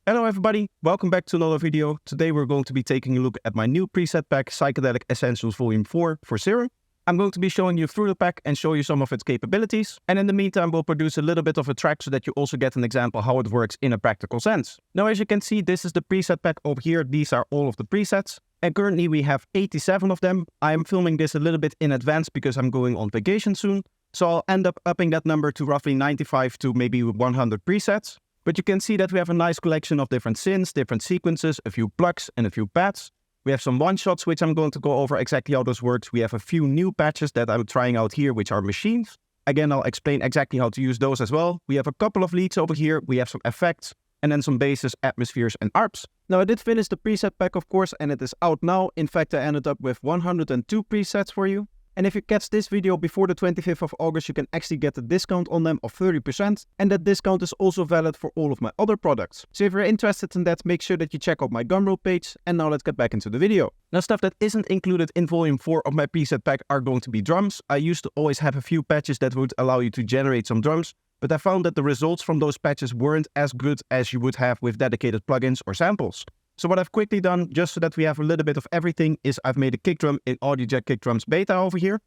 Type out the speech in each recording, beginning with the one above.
Hello everybody, welcome back to another video. Today we're going to be taking a look at my new preset pack, Psychedelic Essentials Volume 4 for Serum. I'm going to be showing you through the pack and show you some of its capabilities. And in the meantime, we'll produce a little bit of a track so that you also get an example how it works in a practical sense. Now, as you can see, this is the preset pack over here. These are all of the presets. And currently we have 87 of them. I am filming this a little bit in advance because I'm going on vacation soon. So I'll end up upping that number to roughly 95 to maybe 100 presets. But you can see that we have a nice collection of different synths, different sequences, a few plugs and a few pads. We have some one-shots, which I'm going to go over exactly how those works. We have a few new patches that I'm trying out here, which are machines. Again, I'll explain exactly how to use those as well. We have a couple of leads over here. We have some effects and then some basses, atmospheres and arps. Now, I did finish the preset pack, of course, and it is out now. In fact, I ended up with 102 presets for you. And if you catch this video before the 25th of August, you can actually get a discount on them of 30%. And that discount is also valid for all of my other products. So if you're interested in that, make sure that you check out my Gumroad page. And now let's get back into the video. Now, stuff that isn't included in volume 4 of my preset pack are going to be drums. I used to always have a few patches that would allow you to generate some drums, but I found that the results from those patches weren't as good as you would have with dedicated plugins or samples. So what I've quickly done, just so that we have a little bit of everything, is I've made a kick drum in AudioJack Kick Drums Beta over here.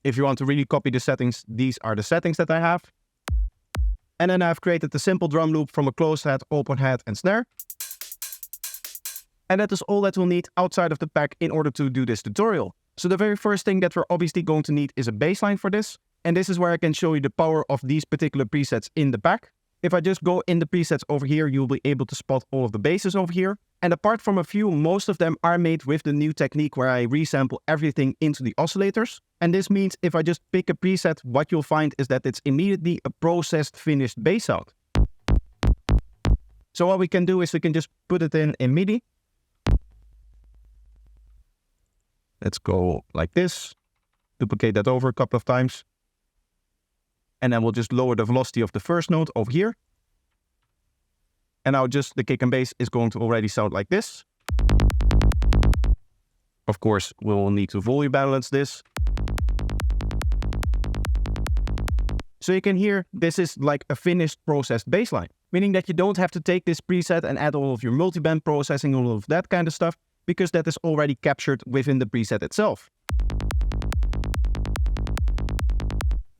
If you want to really copy the settings, these are the settings that I have. And then I've created the simple drum loop from a closed head, open head and snare. And that is all that we'll need outside of the pack in order to do this tutorial. So the very first thing that we're obviously going to need is a bass line for this. And this is where I can show you the power of these particular presets in the pack. If I just go in the presets over here, you'll be able to spot all of the basses over here. And apart from a few, most of them are made with the new technique where I resample everything into the oscillators. And this means if I just pick a preset, what you'll find is that it's immediately a processed, finished bass sound. So what we can do is we can just put it in MIDI. Let's go like this. Duplicate that over a couple of times. And then we'll just lower the velocity of the first note over here. And now just the kick and bass is going to already sound like this. Of course, we will need to volume balance this. So you can hear this is like a finished processed bass line, meaning that you don't have to take this preset and add all of your multiband processing, all of that kind of stuff, because that is already captured within the preset itself.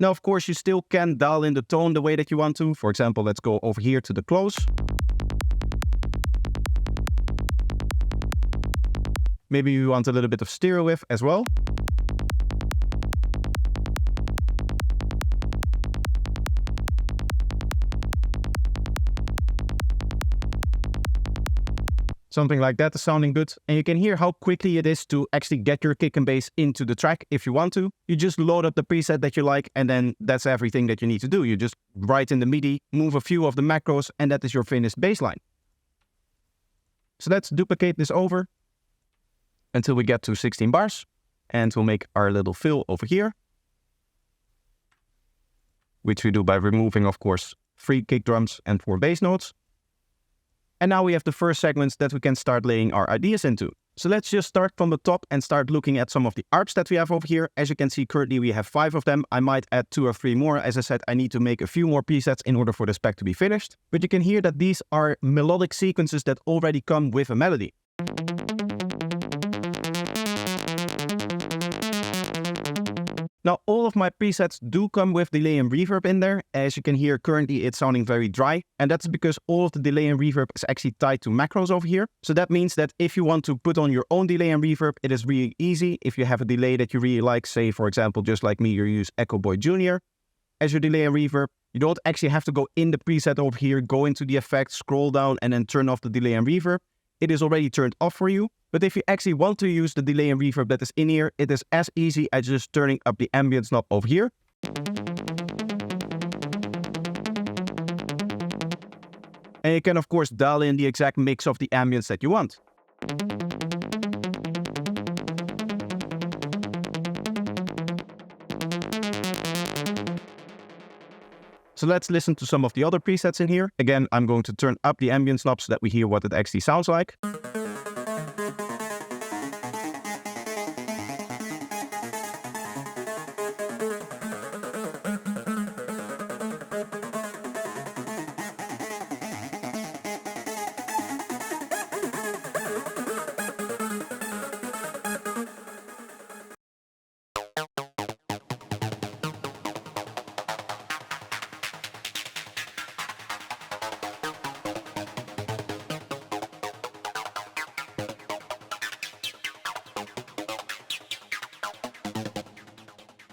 Now, of course, you still can dial in the tone the way that you want to. For example, let's go over here to the close. Maybe you want a little bit of stereo width as well. Something like that is sounding good. And you can hear how quickly it is to actually get your kick and bass into the track if you want to. You just load up the preset that you like, and then that's everything that you need to do. You just write in the MIDI, move a few of the macros, and that is your finished bass line. So let's duplicate this over until we get to 16 bars. And we'll make our little fill over here, which we do by removing, of course, 3 kick drums and 4 bass notes. And now we have the first segments that we can start laying our ideas into. So let's just start from the top and start looking at some of the arps that we have over here. As you can see, currently we have 5 of them. I might add 2 or 3 more. As I said, I need to make a few more presets in order for this pack to be finished. But you can hear that these are melodic sequences that already come with a melody. Now, all of my presets do come with delay and reverb in there. As you can hear, currently it's sounding very dry. And that's because all of the delay and reverb is actually tied to macros over here. So that means that if you want to put on your own delay and reverb, it is really easy. If you have a delay that you really like, say, for example, just like me, you use Echo Boy Jr. as your delay and reverb. You don't actually have to go in the preset over here, go into the effects, scroll down, and then turn off the delay and reverb. It is already turned off for you. But if you actually want to use the delay and reverb that is in here, it is as easy as just turning up the ambience knob over here. And you can, of course, dial in the exact mix of the ambience that you want. So let's listen to some of the other presets in here. Again, I'm going to turn up the ambience knob so that we hear what it actually sounds like.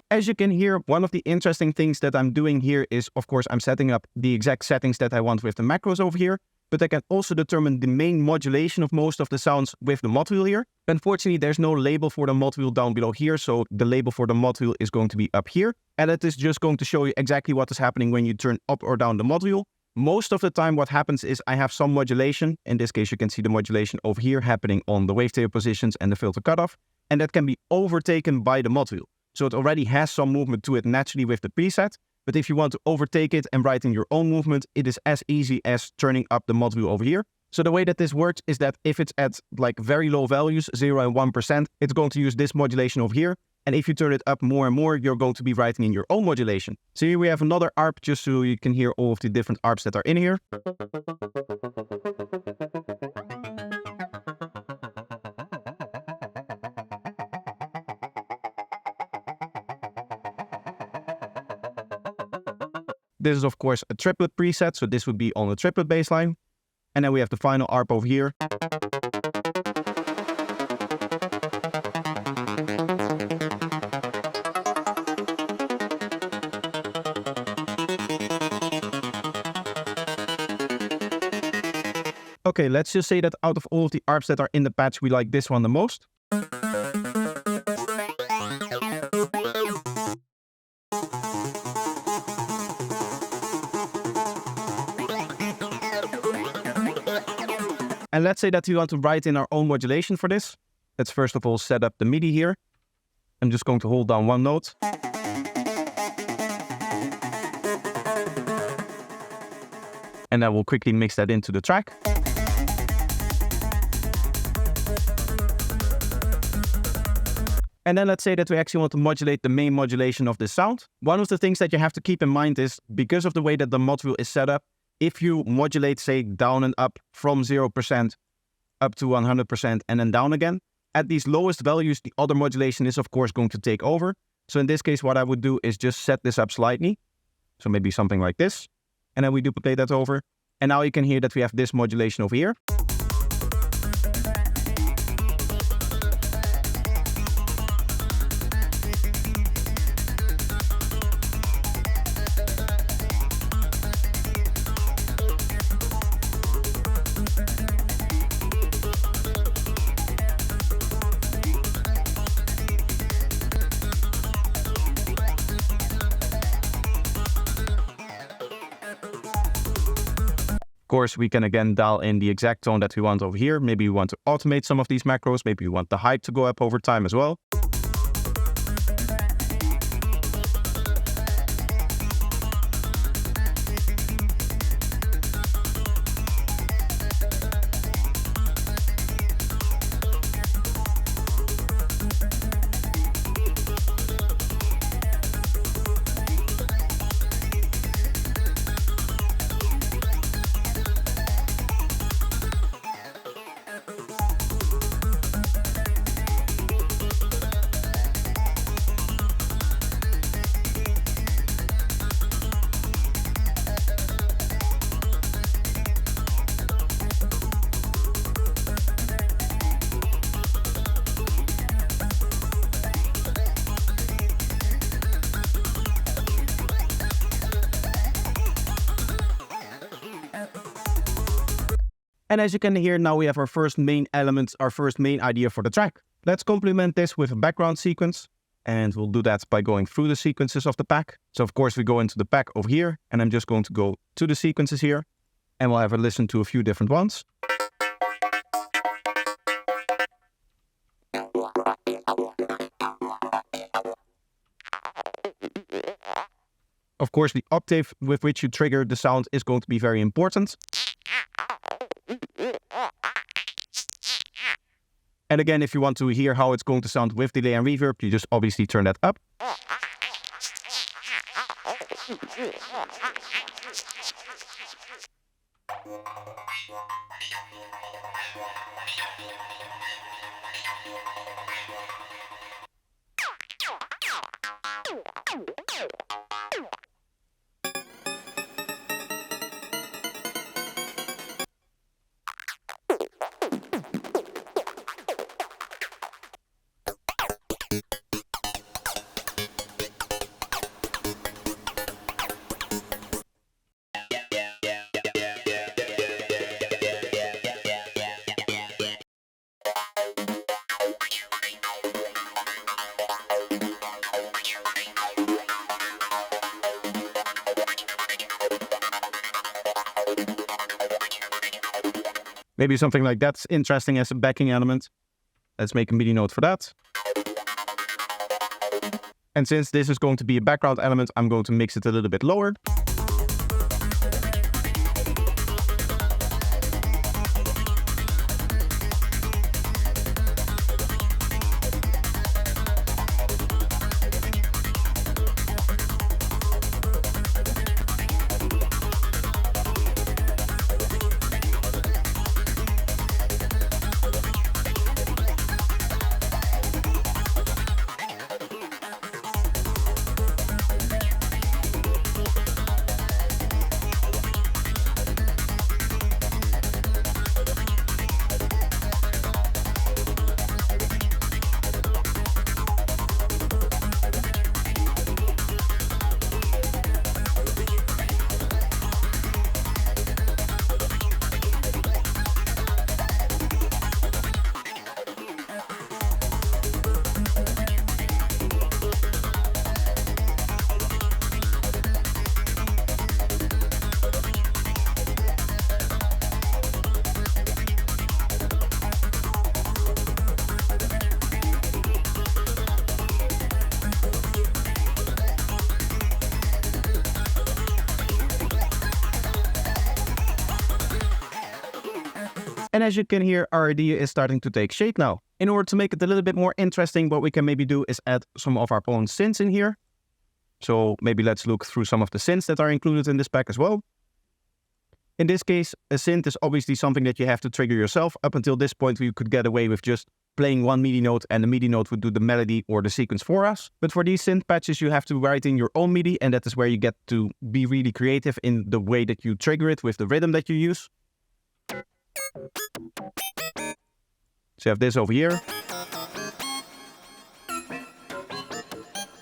As you can hear, one of the interesting things that I'm doing here is, of course, I'm setting up the exact settings that I want with the macros over here, but I can also determine the main modulation of most of the sounds with the mod wheel here. Unfortunately, there's no label for the mod wheel down below here, so the label for the mod wheel is going to be up here, and it is just going to show you exactly what is happening when you turn up or down the mod wheel. Most of the time what happens is I have some modulation. In this case, you can see the modulation over here happening on the wavetable positions and the filter cutoff, and that can be overtaken by the mod wheel. So it already has some movement to it naturally with the preset, but if you want to overtake it and write in your own movement, it is as easy as turning up the mod wheel over here. So the way that this works is that if it's at like very low values, 0 and 1%, it's going to use this modulation over here. And if you turn it up more and more, you're going to be writing in your own modulation. So here we have another ARP just so you can hear all of the different ARPs that are in here. This is of course a triplet preset, so this would be on a triplet bassline. And then we have the final ARP over here. Okay, let's just say that out of all of the ARPs that are in the patch, we like this one the most. And let's say that we want to write in our own modulation for this. Let's first of all set up the MIDI here. I'm just going to hold down one note. And then we'll quickly mix that into the track. And then let's say that we actually want to modulate the main modulation of this sound. One of the things that you have to keep in mind is, because of the way that the mod wheel is set up, if you modulate, say, down and up from 0% up to 100% and then down again, at these lowest values, the other modulation is, of course, going to take over. So in this case, what I would do is just set this up slightly. So maybe something like this. And then we duplicate that over. And now you can hear that we have this modulation over here. Of course, we can again dial in the exact tone that we want over here. Maybe we want to automate some of these macros. Maybe we want the height to go up over time as well. And as you can hear, now we have our first main element, our first main idea for the track. Let's complement this with a background sequence. And we'll do that by going through the sequences of the pack. So of course we go into the pack over here, and I'm just going to go to the sequences here, and we'll have a listen to a few different ones. Of course, the octave with which you trigger the sound is going to be very important. And again, if you want to hear how it's going to sound with delay and reverb, you just obviously turn that up. Maybe something like that's interesting as a backing element. Let's make a MIDI note for that. And since this is going to be a background element, I'm going to mix it a little bit lower. And as you can hear, our idea is starting to take shape now. In order to make it a little bit more interesting, what we can maybe do is add some of our own synths in here. So maybe let's look through some of the synths that are included in this pack as well. In this case, a synth is obviously something that you have to trigger yourself. Up until this point, we could get away with just playing one MIDI note and the MIDI note would do the melody or the sequence for us. But for these synth patches, you have to write in your own MIDI, and that is where you get to be really creative in the way that you trigger it with the rhythm that you use. So you have this over here.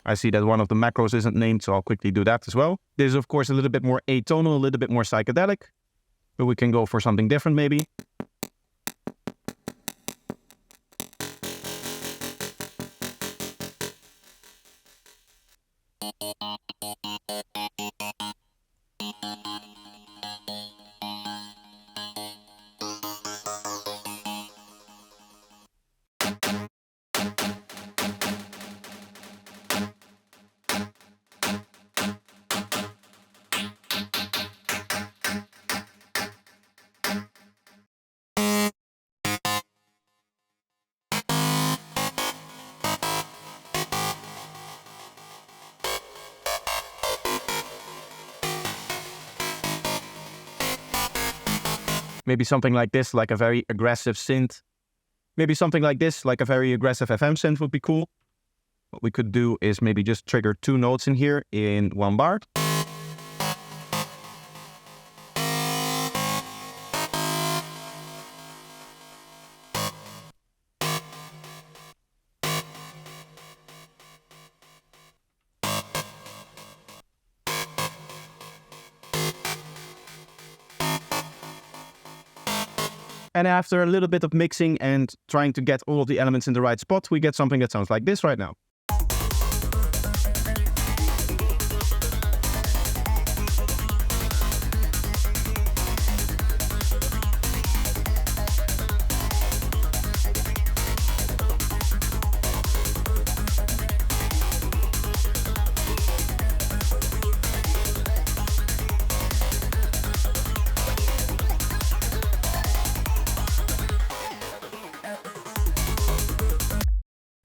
I see that one of the macros isn't named, so I'll quickly do that as well. This is of course a little bit more atonal, a little bit more psychedelic, but we can go for something different maybe. Maybe something like this, like a very aggressive synth. Maybe something like this, like a very aggressive FM synth would be cool. What we could do is maybe just trigger 2 notes in here in 1 bar. And after a little bit of mixing and trying to get all of the elements in the right spot, we get something that sounds like this right now.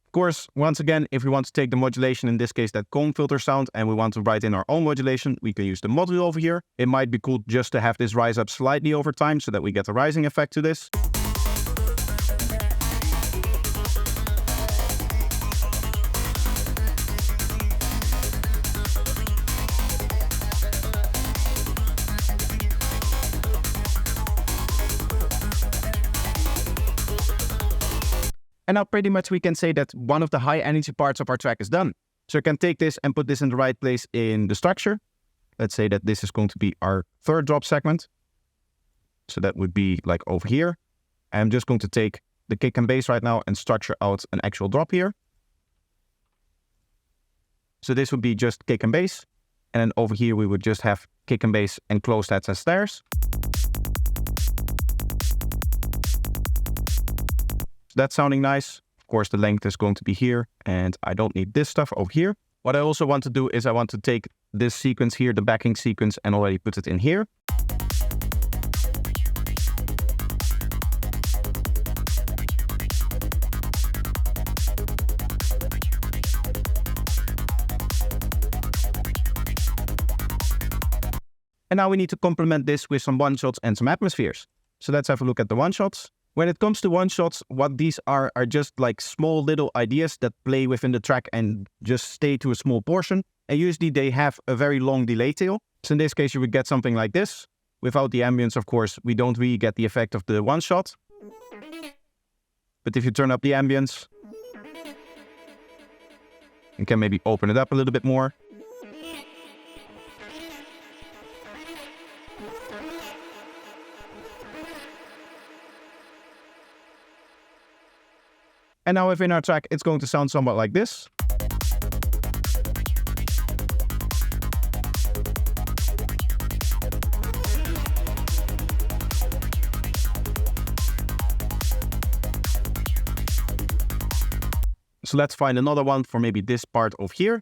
Of course, once again, if we want to take the modulation, in this case that comb filter sound, and we want to write in our own modulation, we can use the module over here. It might be cool just to have this rise up slightly over time so that we get a rising effect to this. And now pretty much we can say that one of the high energy parts of our track is done. So I can take this and put this in the right place in the structure. Let's say that this is going to be our 3rd drop segment. So that would be like over here. I'm just going to take the kick and bass right now and structure out an actual drop here. So this would be just kick and bass. And then over here we would just have kick and bass and closed heads as snares. that's sounding nice. Of course, the length is going to be here, and I don't need this stuff over here. What I also want to do is I want to take this sequence here, the backing sequence, and already put it in here. And now we need to complement this with some one-shots and some atmospheres. So let's have a look at the one-shots. When it comes to one-shots, what these are just like small little ideas that play within the track and just stay to a small portion. And usually they have a very long delay tail. So in this case, you would get something like this. Without the ambience, of course, we don't really get the effect of the one-shot. But if you turn up the ambience, you can maybe open it up a little bit more. And now within our track, it's going to sound somewhat like this. So let's find another one for maybe this part of here.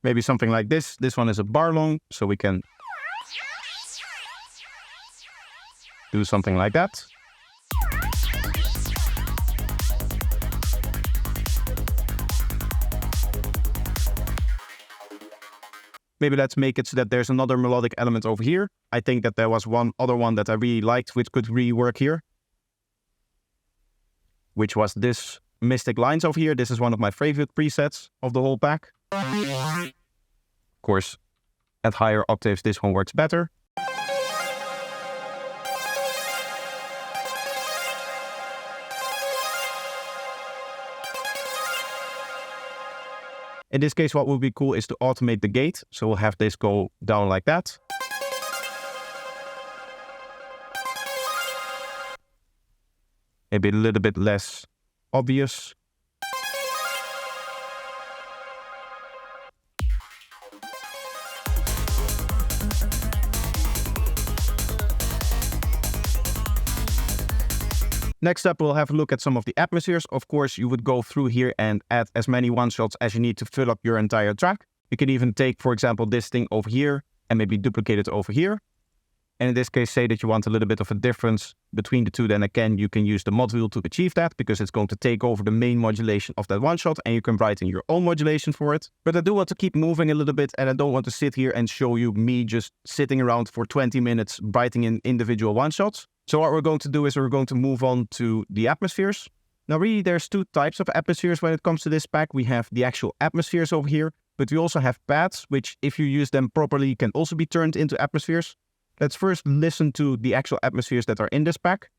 Maybe something like this. This one is a bar long, so we can do something like that. Maybe let's make it so that there's another melodic element over here. I think that there was one other one that I really liked, which could really work here, which was this Mystic Lines over here. This is one of my favorite presets of the whole pack. Of course, at higher octaves, this one works better. In this case, what would be cool is to automate the gate. So we'll have this go down like that. Maybe a little bit less obvious. Next up, we'll have a look at some of the atmospheres. Of course, you would go through here and add as many one-shots as you need to fill up your entire track. You can even take, for example, this thing over here and maybe duplicate it over here. And in this case, say that you want a little bit of a difference between the two, then again, you can use the mod wheel to achieve that, because it's going to take over the main modulation of that one-shot and you can write in your own modulation for it. But I do want to keep moving a little bit, and I don't want to sit here and show you me just sitting around for 20 minutes writing in individual one-shots. So what we're going to do is we're going to move on to the atmospheres. Now really there's two types of atmospheres when it comes to this pack. We have the actual atmospheres over here, but we also have pads, which if you use them properly can also be turned into atmospheres. Let's first listen to the actual atmospheres that are in this pack.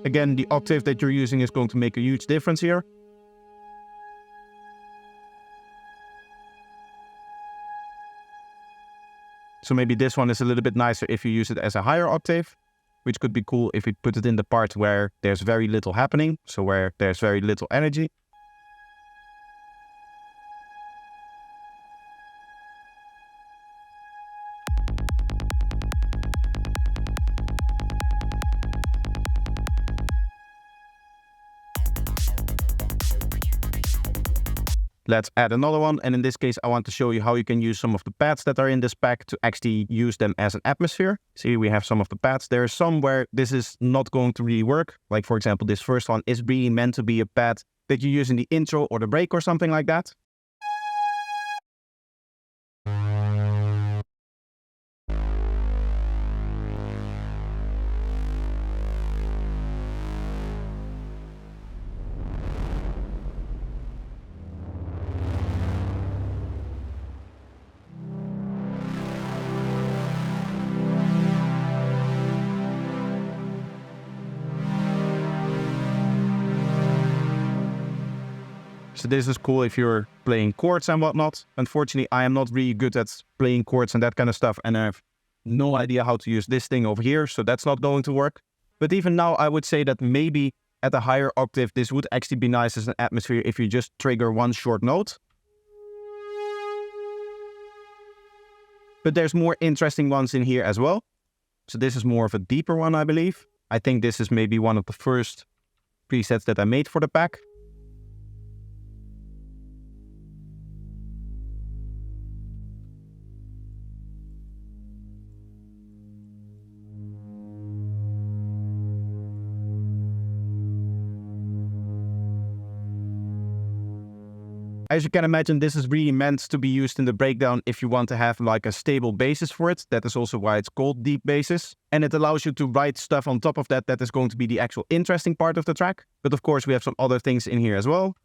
Again, the octave that you're using is going to make a huge difference here. So maybe this one is a little bit nicer if you use it as a higher octave, which could be cool if you put it in the part where there's very little happening, so where there's very little energy. Let's add another one, and in this case I want to show you how you can use some of the pads that are in this pack to actually use them as an atmosphere. See, we have some of the pads. There are some where this is not going to really work. Like for example, this first one is really meant to be a pad that you use in the intro or the break or something like that. So this is cool if you're playing chords and whatnot. Unfortunately, I am not really good at playing chords and that kind of stuff, and I have no idea how to use this thing over here, so that's not going to work. But even now, I would say that maybe at a higher octave, this would actually be nice as an atmosphere if you just trigger one short note. But there's more interesting ones in here as well. So this is more of a deeper one, I believe. I think this is maybe one of the first presets that I made for the pack. As you can imagine, this is really meant to be used in the breakdown if you want to have like a stable basis for it. That is also why it's called deep basis. And it allows you to write stuff on top of that that is going to be the actual interesting part of the track. But of course, we have some other things in here as well.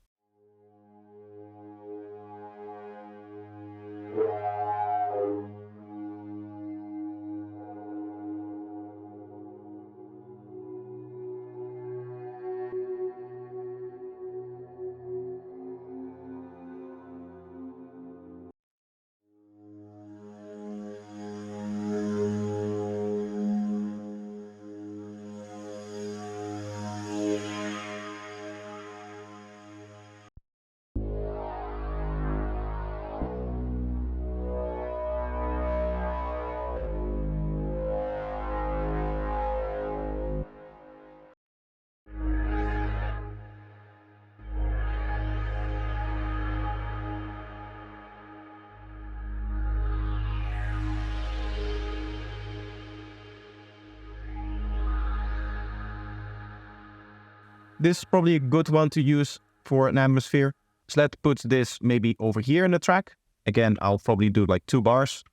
This is probably a good one to use for an atmosphere. So let's put this maybe over here in the track. Again, I'll probably do like 2 bars.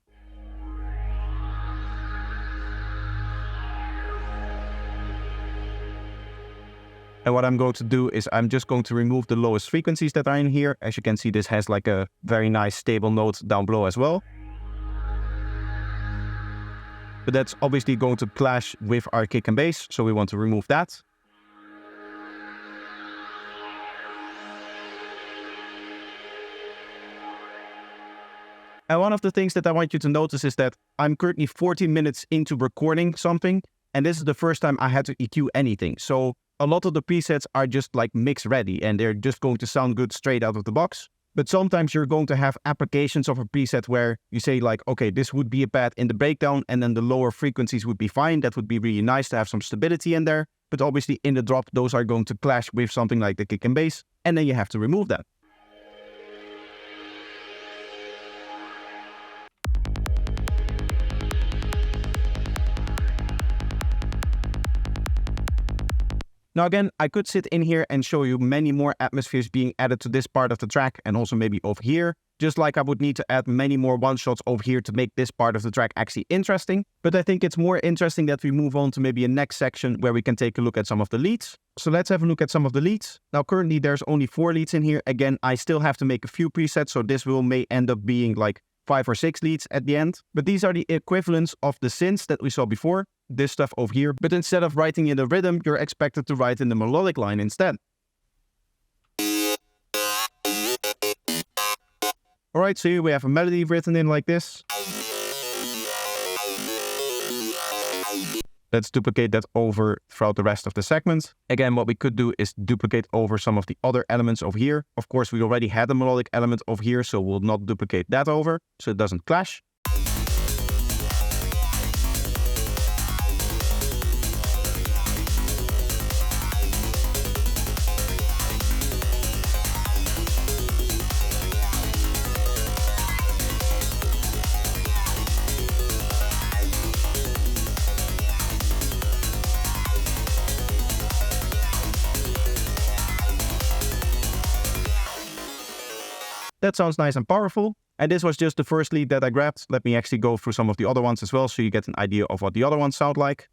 And what I'm going to do is I'm just going to remove the lowest frequencies that are in here. As you can see, this has like a very nice stable note down below as well. But that's obviously going to clash with our kick and bass, so we want to remove that. And one of the things that I want you to notice is that I'm currently 14 minutes into recording something, and this is the first time I had to EQ anything. So a lot of the presets are just like mix ready, and they're just going to sound good straight out of the box. But sometimes you're going to have applications of a preset where you say like, okay, this would be a pad in the breakdown, and then the lower frequencies would be fine. That would be really nice to have some stability in there. But obviously in the drop, those are going to clash with something like the kick and bass, and then you have to remove that. Now again, I could sit in here and show you many more atmospheres being added to this part of the track and also maybe over here, just like I would need to add many more one-shots over here to make this part of the track actually interesting. But I think it's more interesting that we move on to maybe a next section where we can take a look at some of the leads. So let's have a look at some of the leads. Now currently there's only 4 leads in here. Again, I still have to make a few presets, so this may end up being like 5 or 6 leads at the end. But these are the equivalents of the synths that we saw before, this stuff over here. But instead of writing in the rhythm, you're expected to write in the melodic line instead. Alright, so here we have a melody written in like this. Let's duplicate that over throughout the rest of the segment. Again, what we could do is duplicate over some of the other elements over here. Of course, we already had a melodic element over here, so we'll not duplicate that over, so it doesn't clash. That sounds nice and powerful. And this was just the first lead that I grabbed. Let me actually go through some of the other ones as well, so you get an idea of what the other ones sound like.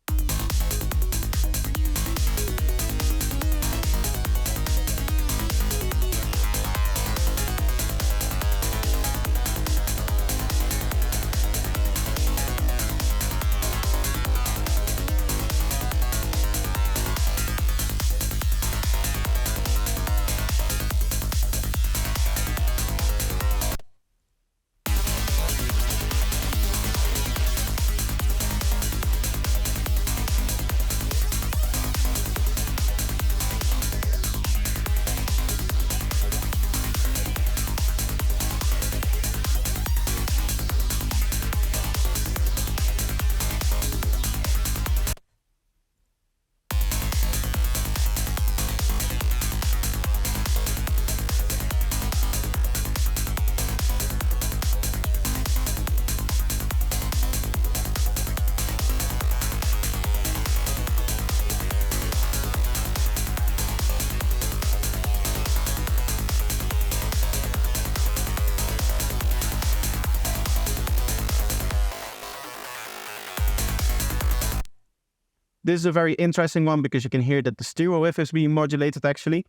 This is a very interesting one because you can hear that the stereo wave is being modulated actually.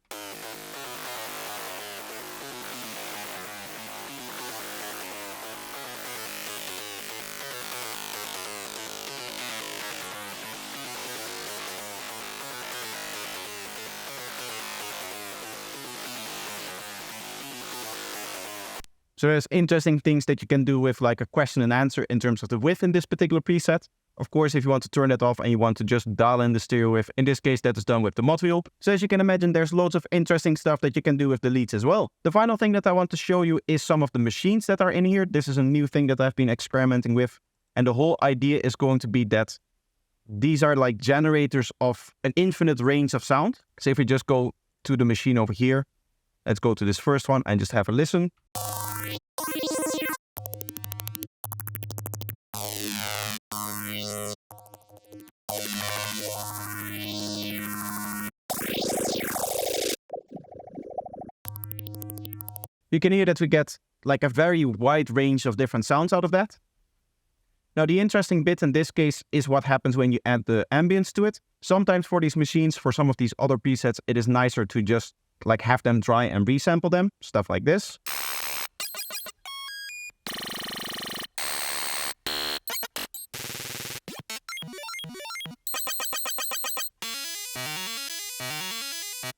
So there's interesting things that you can do with like a question and answer in terms of the width in this particular preset. Of course, if you want to turn that off and you want to just dial in the stereo width, in this case that is done with the mod wheel. So as you can imagine, there's loads of interesting stuff that you can do with the leads as well. The final thing that I want to show you is some of the machines that are in here. This is a new thing that I've been experimenting with. And the whole idea is going to be that these are like generators of an infinite range of sound. So if we just go to the machine over here, let's go to this first one and just have a listen. You can hear that we get like a very wide range of different sounds out of that. Now the interesting bit in this case is what happens when you add the ambience to it. Sometimes for these machines, for some of these other presets, it is nicer to just like have them dry and resample them, stuff like this.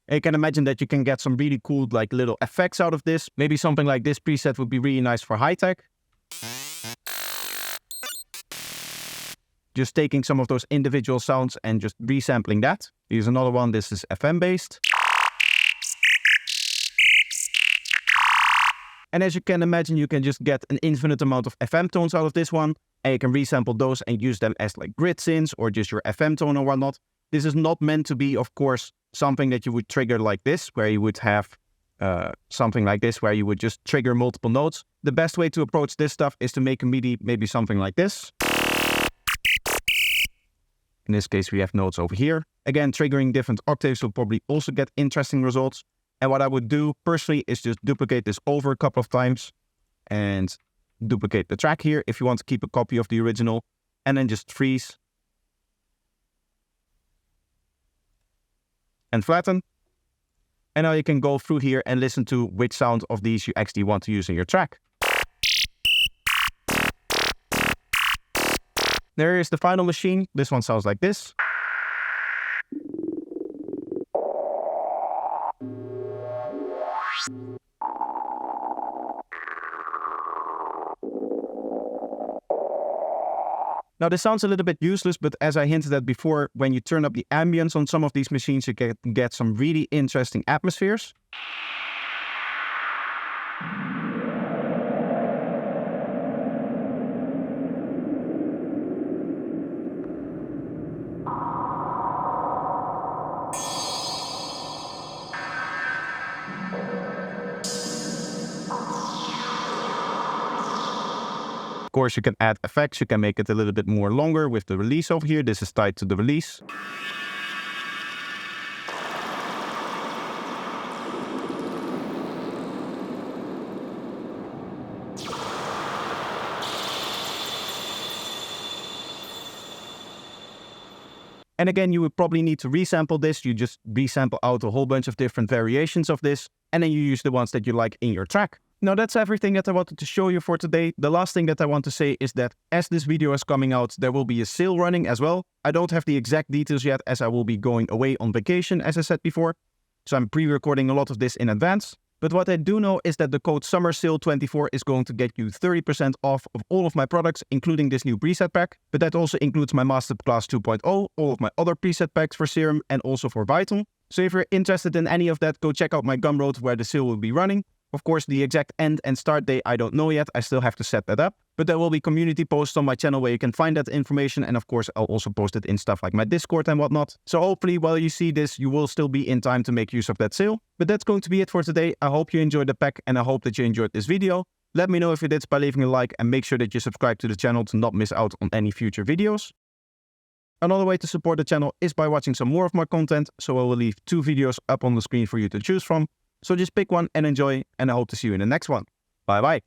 And you can imagine that you can get some really cool like little effects out of this. Maybe something like this preset would be really nice for high tech. Just taking some of those individual sounds and just resampling that. Here's another one, this is FM based. And as you can imagine, you can just get an infinite amount of FM tones out of this one. And you can resample those and use them as like grid synths or just your FM tone or whatnot. This is not meant to be, of course, something that you would trigger like this, where you would have something like this, where you would just trigger multiple notes. The best way to approach this stuff is to make a MIDI maybe something like this. In this case, we have notes over here. Again, triggering different octaves will probably also get interesting results. And what I would do personally is just duplicate this over a couple of times and duplicate the track here if you want to keep a copy of the original, and then just freeze and flatten. And now you can go through here and listen to which sound of these you actually want to use in your track. There is the final machine. This one sounds like this. Now this sounds a little bit useless, but as I hinted at before, when you turn up the ambience on some of these machines, you can get some really interesting atmospheres. Of course, you can add effects. You can make it a little bit more longer with the release over here. This is tied to the release. And again, you would probably need to resample this. You just resample out a whole bunch of different variations of this, and then you use the ones that you like in your track. Now that's everything that I wanted to show you for today. The last thing that I want to say is that as this video is coming out, there will be a sale running as well. I don't have the exact details yet as I will be going away on vacation, as I said before. So I'm pre-recording a lot of this in advance. But what I do know is that the code SUMMERSALE24 is going to get you 30% off of all of my products, including this new preset pack. But that also includes my Masterclass 2.0, all of my other preset packs for Serum and also for Vital. So if you're interested in any of that, go check out my Gumroad where the sale will be running. Of course, the exact end and start date I don't know yet. I still have to set that up. But there will be community posts on my channel where you can find that information. And of course, I'll also post it in stuff like my Discord and whatnot. So hopefully, while you see this, you will still be in time to make use of that sale. But that's going to be it for today. I hope you enjoyed the pack and I hope that you enjoyed this video. Let me know if you did by leaving a like and make sure that you subscribe to the channel to not miss out on any future videos. Another way to support the channel is by watching some more of my content. So I will leave 2 videos up on the screen for you to choose from. So just pick one and enjoy, and I hope to see you in the next one. Bye bye.